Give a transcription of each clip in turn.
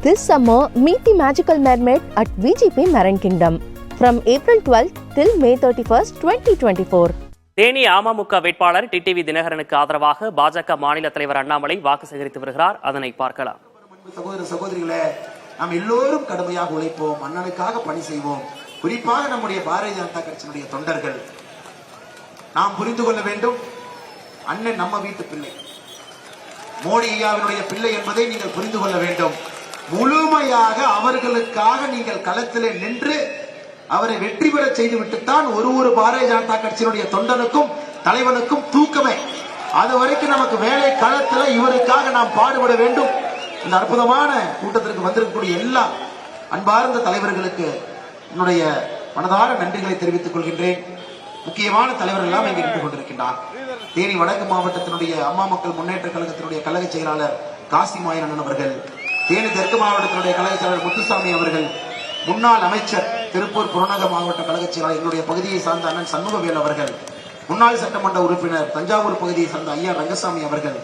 This summer, meet the magical mermaid at VGP Marine Kingdom from April 12th till May 31st, 2024. Theni AMMK வேட்பாளர் TTV தினகரனுக்கு ஆதரவாக பாஜக மாநில தலைவர் அண்ணாமலை வாக்கு சேகரித்து வருகிறார். அதனை பார்க்கலாம். சகோதர சகோதரிகளே, நாம் எல்லோரும் கடுமையாக உழைப்போம், அண்ணனுக்காக பணி செய்வோம். குறிப்பாக நம்முடைய பாரதிய ஜனதா கட்சியினுடைய தொண்டர்கள் நாம் புரிந்து கொள்ள வேண்டும். அண்ணன் நம்ம வீட்டு பிள்ளை, மோடி ஐயாவினுடைய பிள்ளை என்பதை நீங்கள் புரிந்து கொள்ள வேண்டும். முழுமையாக அவர்களுக்காக நீங்கள் களத்திலே நின்று அவரை வெற்றி பெற செய்து விட்டுத்தான் ஒரு பாரதிய ஜனதா கட்சியினுடைய தொண்டனுக்கும் தலைவனுக்கும் தூக்கமே. அது வரைக்கும் நமக்கு வேலை களத்தில் இவருக்காக நாம் பாடுபட வேண்டும். இந்த அற்புதமான கூட்டத்திற்கு வந்திருக்கக்கூடிய எல்லா அன்பார்ந்த தலைவர்களுக்கு என்னுடைய மனதார நன்றிகளை தெரிவித்துக் கொள்கின்றேன். முக்கியமான தலைவர்கள் எல்லாம் இங்கே இருந்து கொண்டிருக்கின்றார். தேனி வடக்கு மாவட்டத்தினுடைய அம்மா மக்கள் முன்னேற்ற கழகத்தினுடைய கழக செயலாளர் காசி மாயன் அவர்கள், தேனி தெற்கு மாவட்டத்தினுடைய கழக செயலாளர் முத்துசாமி அவர்கள், முன்னாள் அமைச்சர் திருப்பூர் புறநகர் மாவட்ட கழக செயலாளர் எங்களுடைய பகுதியை சார்ந்த அண்ணன் சண்முகவேல் அவர்கள், முன்னாள் சட்டமன்ற உறுப்பினர் தஞ்சாவூர் பகுதியை சார்ந்த ஐயா ரங்கசாமி அவர்கள்,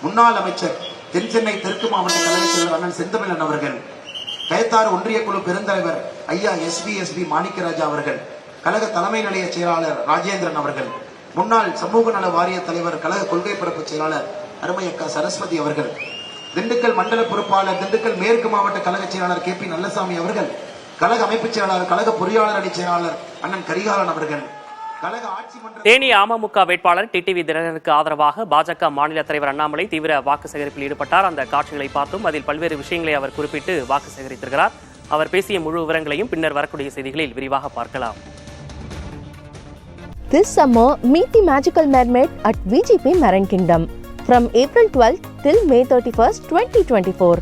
முன்னாள் அமைச்சர் தென் சென்னை தெற்கு மாவட்ட கழக செயலர் அண்ணன் செந்தமிழன் அவர்கள், கயத்தாறு ஒன்றிய குழு பெருந்தலைவர் ஐயா எஸ்பி மாணிக்கராஜா அவர்கள், கழக தலைமை நிலைய செயலாளர் ராஜேந்திரன் அவர்கள், முன்னாள் சமூக நல வாரிய தலைவர் கழக கொள்கை பரப்பு செயலாளர் அருமை அக்கா சரஸ்வதி அவர்கள், திண்டுக்கல் மண்டல பொறுப்பாளர் திண்டுக்கல் மேற்கு மாவட்ட கழக செயலாளர் KP நல்லசாமி அவர்கள், கழக அமைப்பு செயலாளர் கழக பொறியாளர் அணி செயலாளர் அண்ணன் கரிகாலன் அவர்கள், கழக ஆட்சி மன்ற தேனி அமமுக வேட்பாளர் டிடிவி தினகரனுக்கு ஆதரவாக பாஜக மாநில தலைவர் அண்ணாமலை தீவிர வாக்கு சேகரிப்பில் ஈடுபட்டார். அந்த காட்சிகளை பார்த்தும் அதில் பல்வேறு விஷயங்களை அவர் குறிப்பிட்டு வாக்கு சேகரித்திருக்கிறார். அவர் பேசிய முழு விவரங்களையும் பின்னர் வரக்கூடிய செய்திகளில் விரிவாக பார்க்கலாம். This summer, meet the magical mermaid at VGP Marine Kingdom from April 12th till May 31st, 2024.